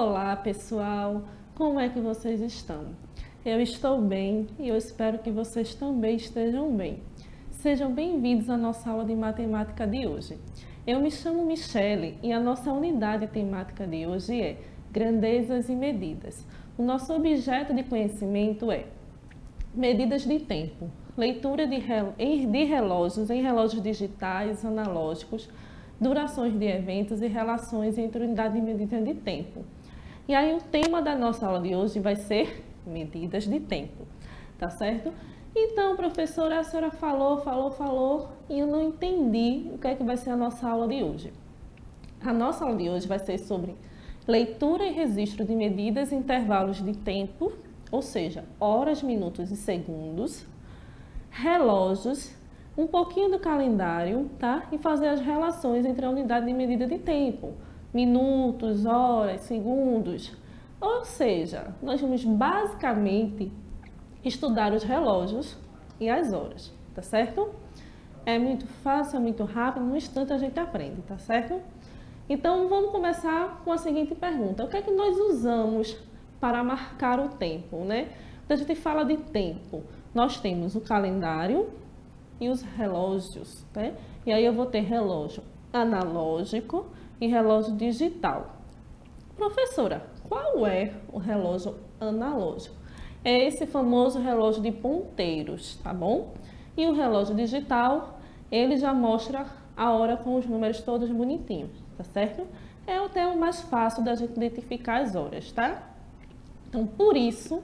Olá, pessoal! Como é que vocês estão? Eu estou bem e eu espero que vocês também estejam bem. Sejam bem-vindos à nossa aula de matemática de hoje. Eu me chamo Michele e a nossa unidade temática de hoje é Grandezas e Medidas. O nosso objeto de conhecimento é medidas de tempo, leitura de relógios em relógios digitais, analógicos, durações de eventos e relações entre unidade de medida de tempo. E aí o tema da nossa aula de hoje vai ser medidas de tempo, tá certo? Então, professora, a senhora falou e eu não entendi o que é que vai ser a nossa aula de hoje. A nossa aula de hoje vai ser sobre leitura e registro de medidas e intervalos de tempo, ou seja, horas, minutos e segundos, relógios, um pouquinho do calendário, tá? E fazer as relações entre a unidade de medida de tempo, minutos, horas, segundos. Ou seja, nós vamos basicamente estudar os relógios e as horas, tá certo? É muito fácil, é muito rápido, no instante a gente aprende, tá certo? Então vamos começar com a seguinte pergunta: o que é que nós usamos para marcar o tempo, né? Quando a gente fala de tempo, nós temos o calendário e os relógios, né? E aí eu vou ter relógio analógico e relógio digital. Professora, qual é o relógio analógico? É esse famoso relógio de ponteiros, tá bom? E o relógio digital, ele já mostra a hora com os números todos bonitinhos, tá certo? É até o mais fácil da gente identificar as horas, tá? Então, por isso,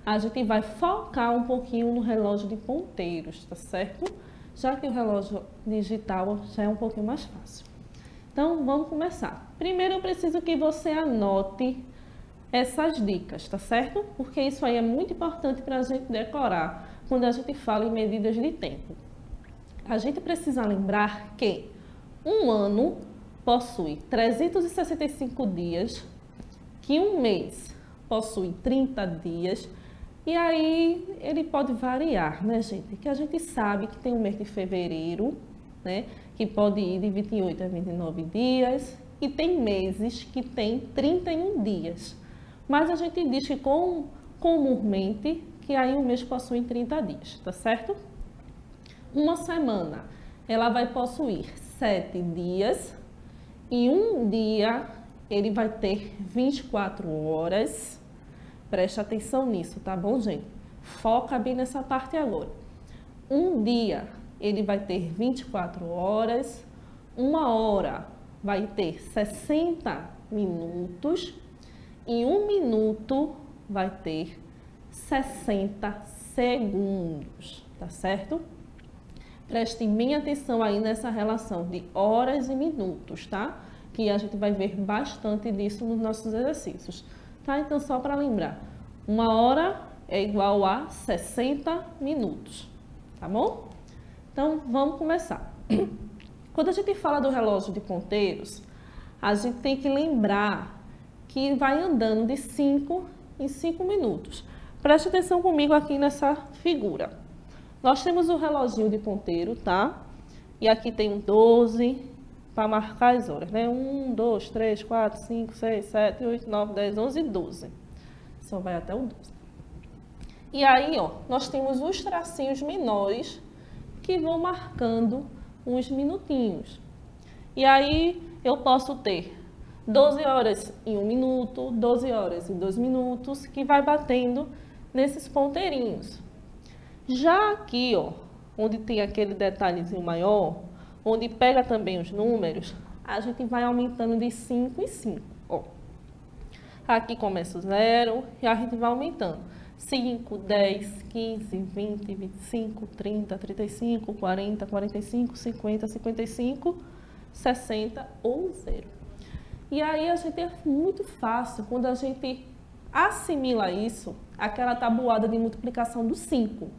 a gente vai focar um pouquinho no relógio de ponteiros, tá certo? Já que o relógio digital já é um pouquinho mais fácil. Então, vamos começar. Primeiro, eu preciso que você anote essas dicas, tá certo? Porque isso aí é muito importante para a gente decorar quando a gente fala em medidas de tempo. A gente precisa lembrar que um ano possui 365 dias, que um mês possui 30 dias, e aí ele pode variar, né, gente? Que a gente sabe que tem o mês de fevereiro, né, que pode ir de 28 a 29 dias, e tem meses que tem 31 dias. Mas a gente diz que comumente que aí um mês possui 30 dias, tá certo? Uma semana, ela vai possuir 7 dias, e um dia ele vai ter 24 horas. Preste atenção nisso, tá bom, gente? Foca bem nessa parte agora. Um dia, ele vai ter 24 horas. Uma hora vai ter 60 minutos. E um minuto vai ter 60 segundos, tá certo? Preste bem atenção aí nessa relação de horas e minutos, tá? Que a gente vai ver bastante disso nos nossos exercícios. Tá? Então, só para lembrar, uma hora é igual a 60 minutos, tá bom? Então, vamos começar. Quando a gente fala do relógio de ponteiros, a gente tem que lembrar que vai andando de 5 em 5 minutos. Preste atenção comigo aqui nessa figura. Nós temos o reloginho de ponteiro, tá? E aqui tem um 12 para marcar as horas, né? 1, 2, 3, 4, 5, 6, 7, 8, 9, 10, 11 e 12. Só vai até o 12. E aí, ó, nós temos os tracinhos menores que vão marcando uns minutinhos. E aí, eu posso ter 12 horas em 1 minuto, 12 horas em 2 minutos, que vai batendo nesses ponteirinhos. Já aqui, ó, onde tem aquele detalhezinho maior, onde pega também os números, a gente vai aumentando de 5 em 5. Ó. Aqui começa o 0 e a gente vai aumentando. 5, 10, 15, 20, 25, 30, 35, 40, 45, 50, 55, 60 ou 0. E aí a gente é muito fácil quando a gente assimila isso àquela tabuada de multiplicação do 5,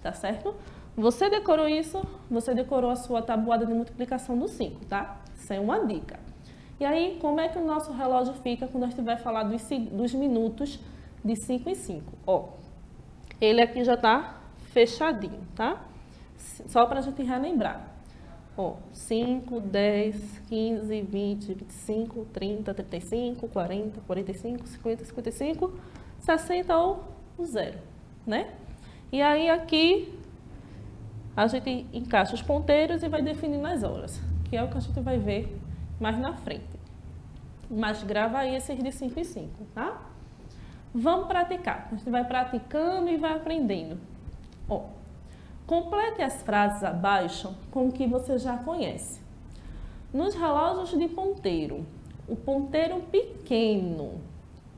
tá certo? Você decorou isso, você decorou a sua tabuada de multiplicação do 5, tá? Isso é uma dica. E aí, como é que o nosso relógio fica quando a gente vai falar dos minutos de 5 em 5? Ó, ele aqui já tá fechadinho, tá? Só pra gente relembrar. Ó, 5, 10, 15, 20, 25, 30, 35, 40, 45, 50, 55, 60 ou o zero, né? E aí aqui a gente encaixa os ponteiros e vai definindo as horas, que é o que a gente vai ver mais na frente. Mas grava aí esses de 5 em 5, tá? Vamos praticar. A gente vai praticando e vai aprendendo. Ó, complete as frases abaixo com o que você já conhece. Nos relógios de ponteiro, o ponteiro pequeno,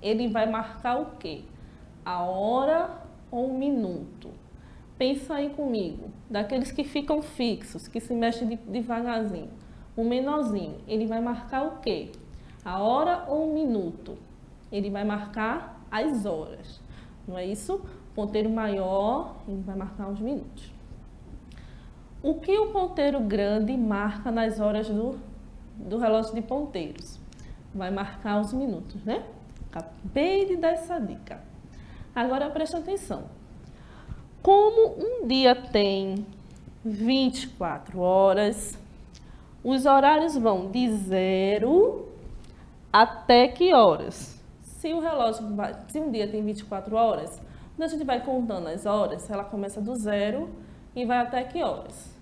ele vai marcar o quê? A hora ou o minuto. Pensa aí comigo, daqueles que ficam fixos, que se mexem devagarzinho. O menorzinho, ele vai marcar o quê? A hora ou o minuto? Ele vai marcar as horas, não é isso? O ponteiro maior, ele vai marcar os minutos. O que o ponteiro grande marca nas horas do relógio de ponteiros? Vai marcar os minutos, né? Acabei de dar essa dica. Agora preste atenção. Como um dia tem 24 horas, os horários vão de 0 até que horas? Se um dia tem 24 horas, quando a gente vai contando as horas, ela começa do 0 e vai até que horas?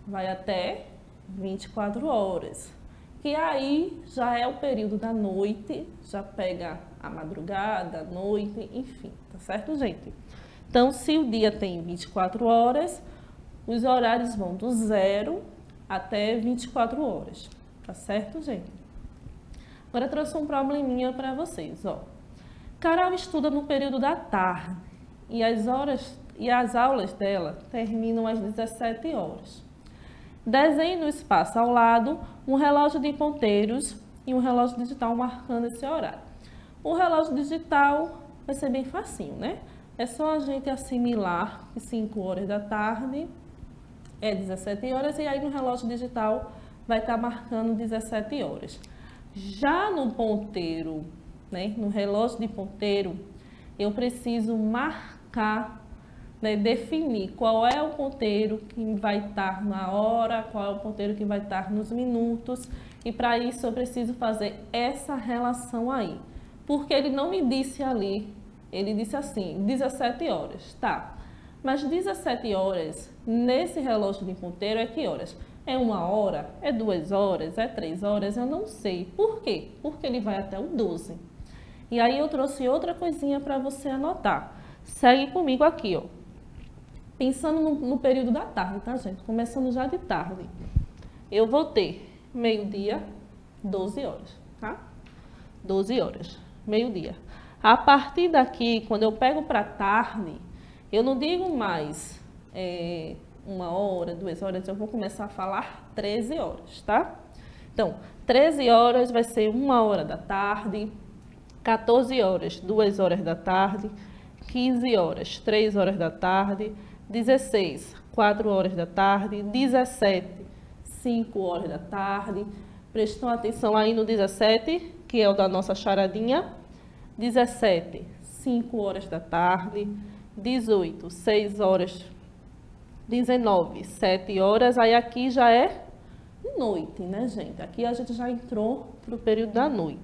Vai até 24 horas. Que aí já é o período da noite, já pega a madrugada, a noite, enfim, tá certo, gente? Então, se o dia tem 24 horas, os horários vão do 0 até 24 horas, tá certo, gente? Agora eu trouxe um probleminha para vocês, ó. Carol estuda no período da tarde e as aulas dela terminam às 17 horas. Desenhe no espaço ao lado um relógio de ponteiros e um relógio digital marcando esse horário. O relógio digital vai ser bem facinho, né? É só a gente assimilar que 5 horas da tarde é 17 horas e aí no relógio digital vai estar marcando 17 horas. Já no ponteiro, né, no relógio de ponteiro, eu preciso marcar, né, definir qual é o ponteiro que vai estar na hora, qual é o ponteiro que vai estar nos minutos, e para isso eu preciso fazer essa relação aí. Porque ele não me disse ali, ele disse assim, 17 horas, tá? Mas 17 horas nesse relógio de ponteiro é que horas? É 1 hora? É 2 horas? É 3 horas? Eu não sei. Por quê? Porque ele vai até o 12. E aí eu trouxe outra coisinha para você anotar. Segue comigo aqui, ó. Pensando no período da tarde, tá, gente? Começando já de tarde. Eu vou ter meio-dia, 12 horas, tá? 12 horas, meio-dia. A partir daqui, quando eu pego para tarde, eu não digo mais 1 hora, 2 horas, eu vou começar a falar 13 horas, tá? Então, 13 horas vai ser 1 hora da tarde, 14 horas, 2 horas da tarde, 15 horas, 3 horas da tarde, 16, 4 horas da tarde, 17, 5 horas da tarde. Prestam atenção aí no 17, que é o da nossa charadinha. 17, 5 horas da tarde, 18, 6 horas, 19, 7 horas, aí aqui já é noite, né, gente? Aqui a gente já entrou para o período da noite.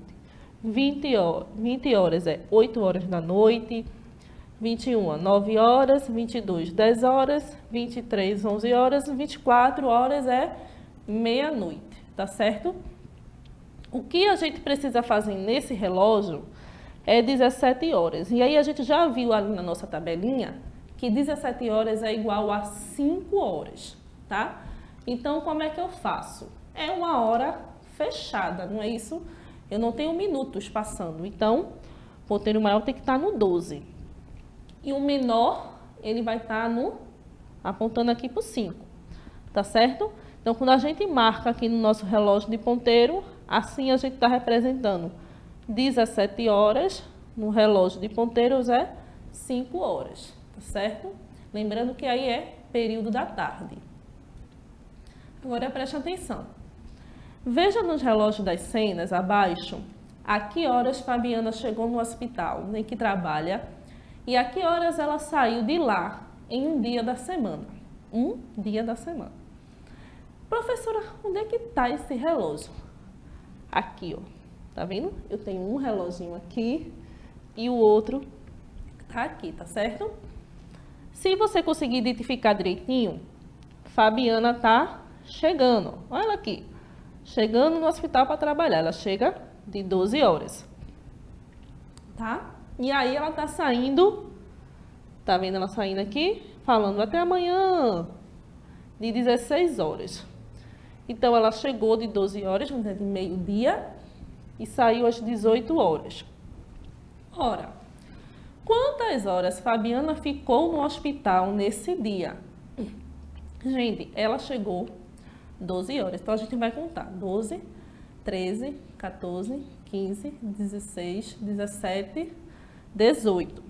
20 horas é 8 horas da noite, 21, 9 horas, 22, 10 horas, 23, 11 horas, 24 horas é meia-noite, tá certo? O que a gente precisa fazer nesse relógio é 17 horas. E aí a gente já viu ali na nossa tabelinha que 17 horas é igual a 5 horas, tá? Então, como é que eu faço? É 1 hora fechada, não é isso? Eu não tenho minutos passando. Então, o ponteiro maior tem que estar no 12. E o menor, ele vai estar apontando aqui para o 5, tá certo? Então, quando a gente marca aqui no nosso relógio de ponteiro, assim a gente está representando 17 horas, no relógio de ponteiros é 5 horas, tá certo? Lembrando que aí é período da tarde. Agora preste atenção. Veja nos relógios das cenas abaixo a que horas Fabiana chegou no hospital em que trabalha e a que horas ela saiu de lá em um dia da semana. Um dia da semana. Professora, onde é que está esse relógio? Aqui, ó. Tá vendo? Eu tenho um reloginho aqui e o outro tá aqui, tá certo? Se você conseguir identificar direitinho, Fabiana tá chegando. Olha ela aqui. Chegando no hospital para trabalhar. Ela chega de 12 horas. Tá? E aí ela tá saindo. Tá vendo ela saindo aqui? Falando até amanhã. De 16 horas. Então ela chegou de 12 horas, vamos dizer, de meio-dia. E saiu às 18 horas. Ora, quantas horas Fabiana ficou no hospital nesse dia? Gente, ela chegou 12 horas. Então, a gente vai contar. 12, 13, 14, 15, 16, 17, 18.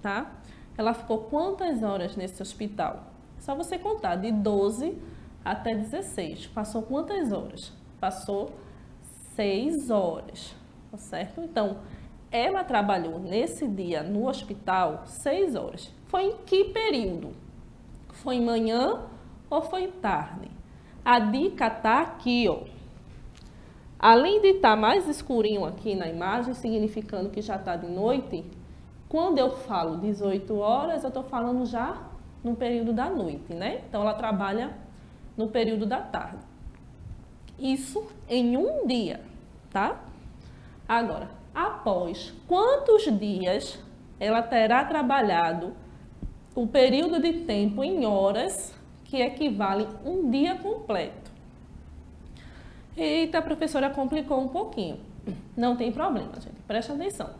Tá? Ela ficou quantas horas nesse hospital? Só você contar. De 12 até 16. Passou quantas horas? Passou 6 horas. Tá certo? Então, ela trabalhou nesse dia no hospital 6 horas. Foi em que período? Foi manhã ou foi tarde? A dica tá aqui, ó. Além de estar mais escurinho aqui na imagem, significando que já está de noite, quando eu falo 18 horas, eu estou falando já no período da noite, né? Então, ela trabalha no período da tarde. Isso em um dia, tá? Agora, após quantos dias ela terá trabalhado o período de tempo em horas que equivale a um dia completo? Eita, a professora complicou um pouquinho. Não tem problema, gente. Presta atenção.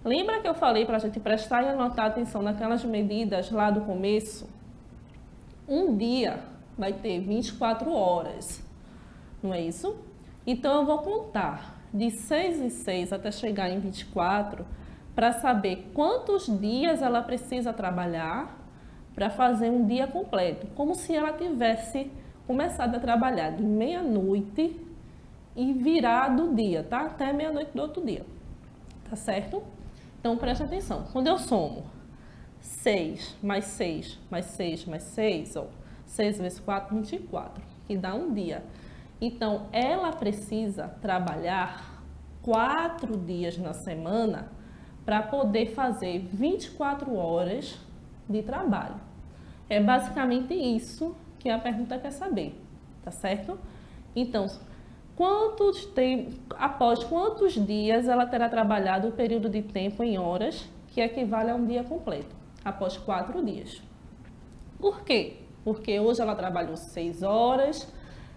Lembra que eu falei para a gente prestar e anotar atenção naquelas medidas lá do começo? Um dia vai ter 24 horas, não é isso? Então, eu vou contar de 6 em 6 até chegar em 24 para saber quantos dias ela precisa trabalhar para fazer um dia completo. Como se ela tivesse começado a trabalhar de meia-noite e virado o dia, tá? Até meia-noite do outro dia, tá certo? Então, preste atenção. Quando eu somo 6 mais 6 mais 6 mais 6, ó, 6 vezes 4, 24, que dá um dia. Então, ela precisa trabalhar 4 dias na semana para poder fazer 24 horas de trabalho. É basicamente isso que a pergunta quer saber, tá certo? Então, após quantos dias ela terá trabalhado o período de tempo em horas que equivale a um dia completo? Após 4 dias. Por quê? Porque hoje ela trabalhou 6 horas,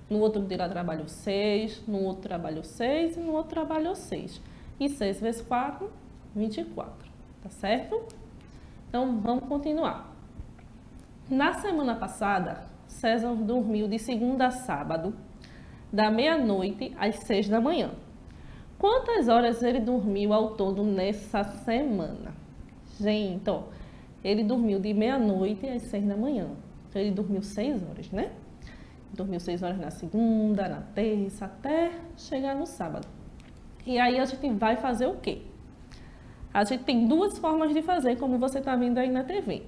no outro dia ela trabalhou 6, no outro trabalhou 6 e no outro trabalhou 6. E 6 vezes 4, 24, tá certo? Então, vamos continuar. Na semana passada, César dormiu de segunda a sábado, da meia-noite às 6 da manhã. Quantas horas ele dormiu ao todo nessa semana? Gente, ó, ele dormiu de meia-noite às 6 da manhã. Então, ele dormiu 6 horas, né? Dormiu 6 horas na segunda, na terça, até chegar no sábado. E aí, a gente vai fazer o quê? A gente tem duas formas de fazer, como você está vendo aí na TV.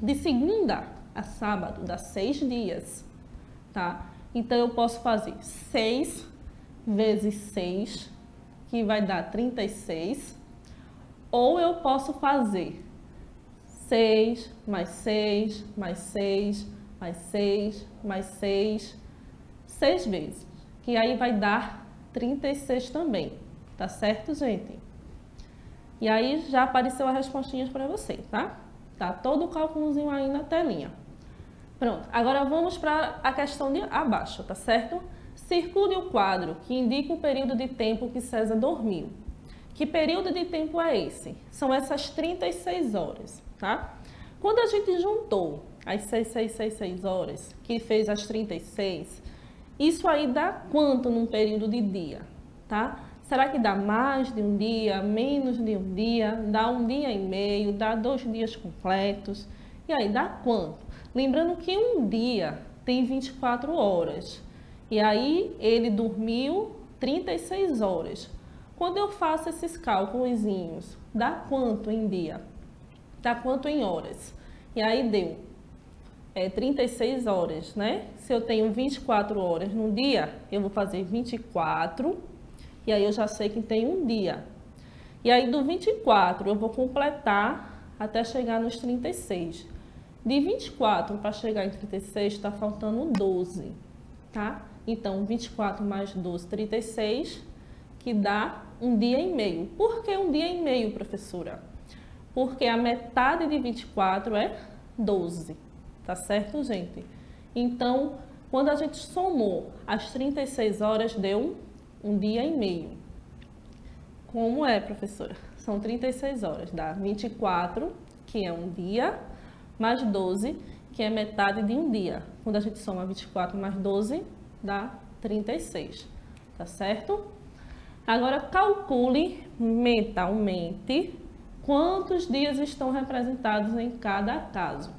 De segunda a sábado, dá 6 dias, tá? Então, eu posso fazer 6 vezes 6, que vai dar 36. Ou eu posso fazer 6 mais 6 mais 6 mais 6 mais 6, 6 vezes. Que aí vai dar 36 também, tá certo, gente? E aí já apareceu as respostinhas para você, tá? Tá todo o cálculozinho aí na telinha. Pronto, agora vamos para a questão de abaixo, tá certo? Circule o quadro que indica o período de tempo que César dormiu. Que período de tempo é esse? São essas 36 horas, tá? Quando a gente juntou as 6 horas, que fez as 36, isso aí dá quanto num período de dia, tá? Será que dá mais de um dia, menos de um dia, dá um dia e meio, dá 2 dias completos? E aí, dá quanto? Lembrando que um dia tem 24 horas. E aí, ele dormiu 36 horas. Quando eu faço esses cálculozinhos, dá quanto em dia? Dá quanto em horas? E aí, deu 36 horas, né? Se eu tenho 24 horas no dia, eu vou fazer 24, e aí eu já sei que tem um dia. E aí do 24 eu vou completar até chegar nos 36. De 24 para chegar em 36 está faltando 12, tá? Então 24 mais 12, 36, que dá um dia e meio. Por que um dia e meio, professora? Porque a metade de 24 é 12, tá certo, gente? Então, quando a gente somou as 36 horas, deu um dia e meio. Como é, professora? São 36 horas, dá 24, que é um dia, mais 12, que é metade de um dia. Quando a gente soma 24 mais 12, dá 36, tá certo? Agora, calcule mentalmente quantos dias estão representados em cada caso.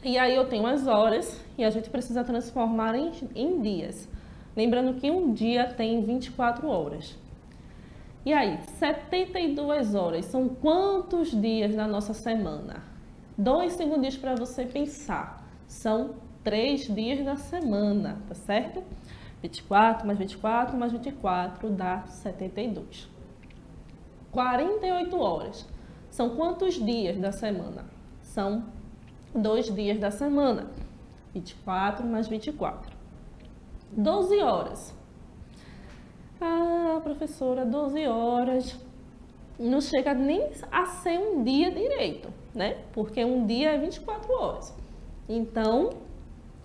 E aí eu tenho as horas e a gente precisa transformar em dias. Lembrando que um dia tem 24 horas. E aí, 72 horas são quantos dias da nossa semana? 2 segundinhos para você pensar. São 3 dias da semana, tá certo? 24 mais 24 mais 24 dá 72. 48 horas. São quantos dias da semana? São 2 dias da semana. 24 mais 24. 12 horas. Ah, professora, 12 horas não chega nem a ser um dia direito, né? Porque um dia é 24 horas. Então,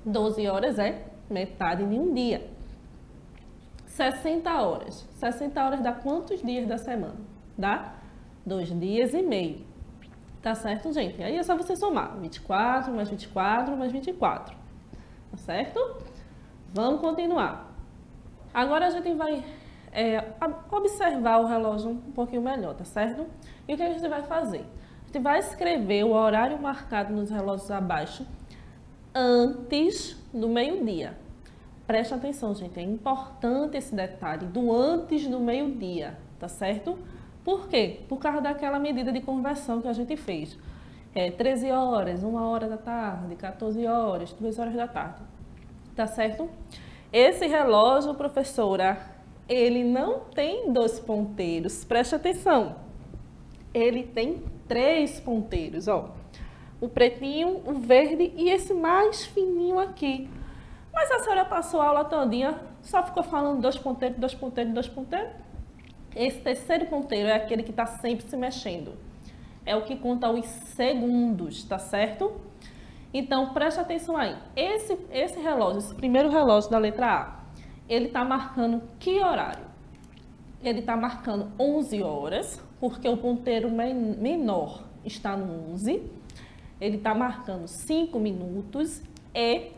12 horas é metade de um dia. 60 horas. 60 horas dá quantos dias da semana? Dá 2 dias e meio. Tá certo, gente? Aí é só você somar 24 mais 24 mais 24. Tá certo? Vamos continuar. Agora a gente vai observar o relógio um pouquinho melhor, tá certo? E o que a gente vai fazer? A gente vai escrever o horário marcado nos relógios abaixo antes do meio-dia. Preste atenção, gente, é importante esse detalhe do antes do meio-dia, tá certo? Por quê? Por causa daquela medida de conversão que a gente fez. 13 horas, 1 hora da tarde, 14 horas, 2 horas da tarde, tá certo? Esse relógio, professora, ele não tem 2 ponteiros, preste atenção. Ele tem 3 ponteiros, ó. O pretinho, o verde e esse mais fininho aqui. Mas a senhora passou a aula todinha, só ficou falando 2 ponteiros, 2 ponteiros, 2 ponteiros. Esse terceiro ponteiro é aquele que está sempre se mexendo. É o que conta os segundos, tá certo? Então, preste atenção aí. Esse relógio, esse primeiro relógio da letra A, ele está marcando que horário? Ele está marcando 11 horas, porque o ponteiro menor está no 11. Ele está marcando 5 minutos e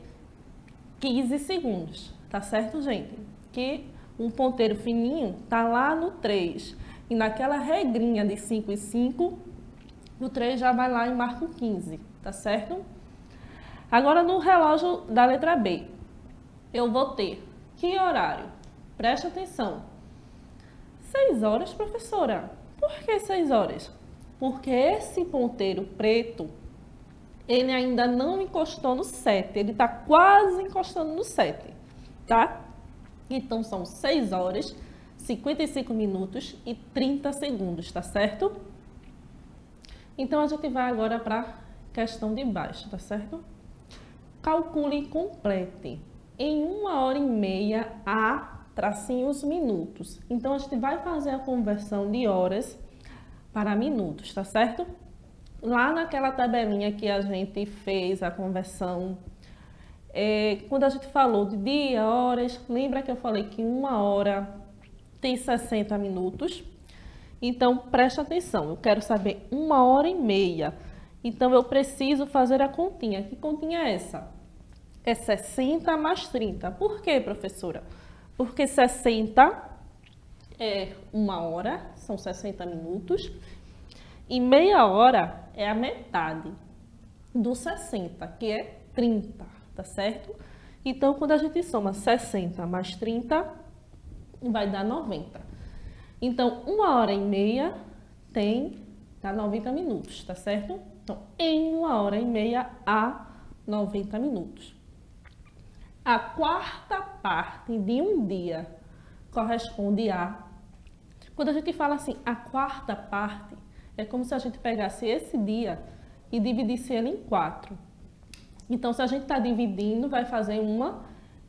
15 segundos, tá certo, gente? Que um ponteiro fininho está lá no 3. E naquela regrinha de 5 e 5, o 3 já vai lá e marca o 15, tá certo? Agora, no relógio da letra B, eu vou ter que horário? Preste atenção. 6 horas, professora. Por que 6 horas? Porque esse ponteiro preto, ele ainda não encostou no 7. Ele está quase encostando no 7, tá? Então, são 6 horas, 55 minutos e 30 segundos, tá certo? Então, a gente vai agora para a questão de baixo, tá certo? Calcule e complete. Em 1 hora e meia, há tracinhos minutos. Então, a gente vai fazer a conversão de horas para minutos, tá certo? Lá naquela tabelinha que a gente fez a conversão, quando a gente falou de dia, horas, lembra que eu falei que 1 hora tem 60 minutos? Então, preste atenção, eu quero saber 1 hora e meia. Então, eu preciso fazer a continha. Que continha é essa? É 60 mais 30. Por quê, professora? Porque 60 é 1 hora, são 60 minutos, e meia hora é a metade do 60, que é 30, tá certo? Então, quando a gente soma 60 mais 30, vai dar 90. Então, 1 hora e meia dá 90 minutos, tá certo? Então, em 1 hora e meia há 90 minutos. A quarta parte de um dia corresponde a... Quando a gente fala assim, a quarta parte, é como se a gente pegasse esse dia e dividisse ele em 4. Então, se a gente está dividindo, vai fazer uma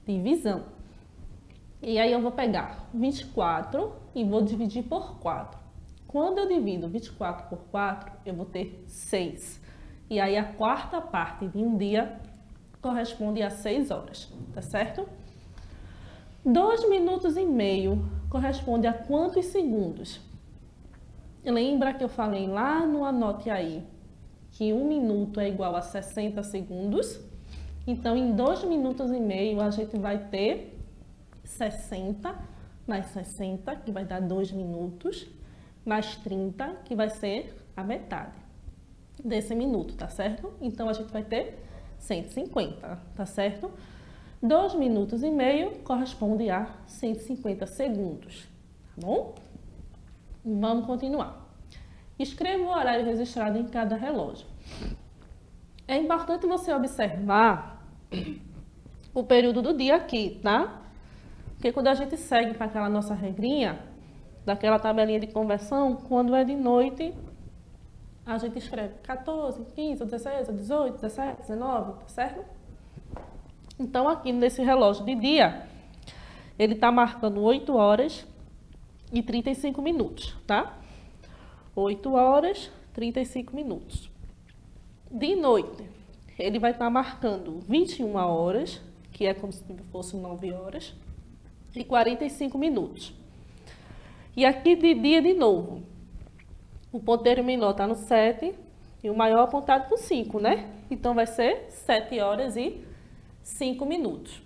divisão. E aí eu vou pegar 24 e vou dividir por 4. Quando eu divido 24 por 4, eu vou ter 6. E aí a quarta parte de um dia corresponde a 6 horas, tá certo? 2 minutos e meio corresponde a quantos segundos? Lembra que eu falei lá no Anote Aí que 1 minuto é igual a 60 segundos? Então, em 2 minutos e meio, a gente vai ter 60 mais 60, que vai dar 2 minutos, mais 30, que vai ser a metade desse minuto, tá certo? Então, a gente vai ter 150, tá certo? 2 minutos e meio corresponde a 150 segundos, tá bom? Vamos continuar. Escreva o horário registrado em cada relógio. É importante você observar o período do dia aqui, tá? Porque quando a gente segue para aquela nossa regrinha, daquela tabelinha de conversão, quando é de noite, a gente escreve 14, 15, 16, 18, 17, 19, tá certo? Então, aqui nesse relógio de dia, ele está marcando 8 horas e 35 minutos, tá? 8 horas, 35 minutos. De noite, ele vai estar marcando 21 horas, que é como se fosse 9 horas, e 45 minutos. E aqui de dia de novo, o ponteiro menor está no 7 e o maior apontado para o 5, né? Então, vai ser 7 horas e 5 minutos.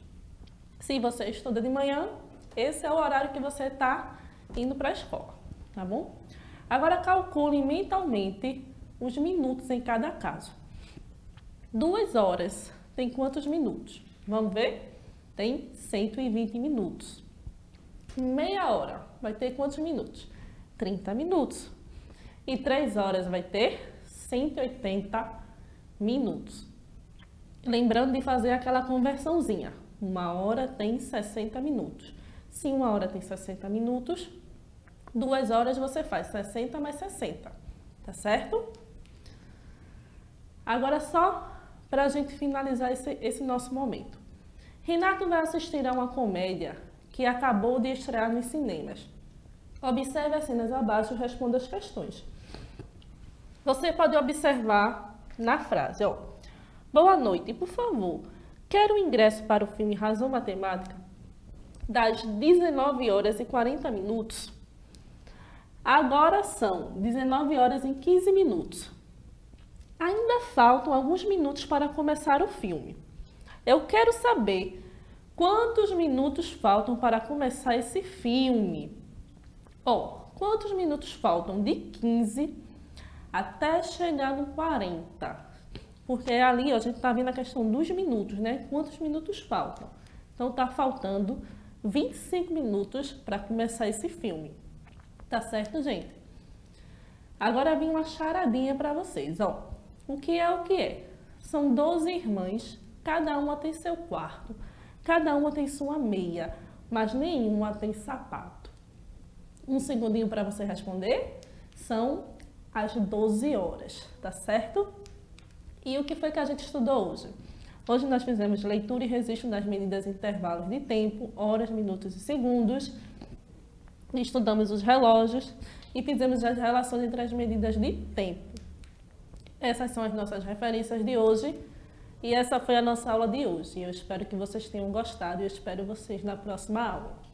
Se você estuda de manhã, esse é o horário que você está indo para a escola, tá bom? Agora, calcule mentalmente os minutos em cada caso. 2 horas tem quantos minutos? Vamos ver? Tem 120 minutos. Meia hora vai ter quantos minutos? 30 minutos. E 3 horas vai ter 180 minutos. Lembrando de fazer aquela conversãozinha. 1 hora tem 60 minutos. Se 1 hora tem 60 minutos, 2 horas você faz 60 mais 60, tá certo? Agora só para a gente finalizar esse nosso momento. Renato vai assistir a uma comédia que acabou de estrear nos cinemas. Observe as cenas abaixo e responda as questões. Você pode observar na frase, ó. Boa noite, por favor, quero o ingresso para o filme Razão Matemática das 19 horas e 40 minutos. Agora são 19 horas e 15 minutos. Ainda faltam alguns minutos para começar o filme. Eu quero saber quantos minutos faltam para começar esse filme. Ó, quantos minutos faltam de 15 até chegar no 40? Porque ali, ó, a gente está vendo a questão dos minutos, né? Quantos minutos faltam? Então, tá faltando 25 minutos para começar esse filme. Tá certo, gente? Agora vem uma charadinha para vocês, ó. O que é o que é? São 12 irmãs, cada uma tem seu quarto, cada uma tem sua meia, mas nenhuma tem sapato. Um segundinho para você responder. São as 12 horas, tá certo? E o que foi que a gente estudou hoje? Hoje nós fizemos leitura e registro das medidas em intervalos de tempo, horas, minutos e segundos. Estudamos os relógios e fizemos as relações entre as medidas de tempo. Essas são as nossas referências de hoje e essa foi a nossa aula de hoje. Eu espero que vocês tenham gostado e eu espero vocês na próxima aula.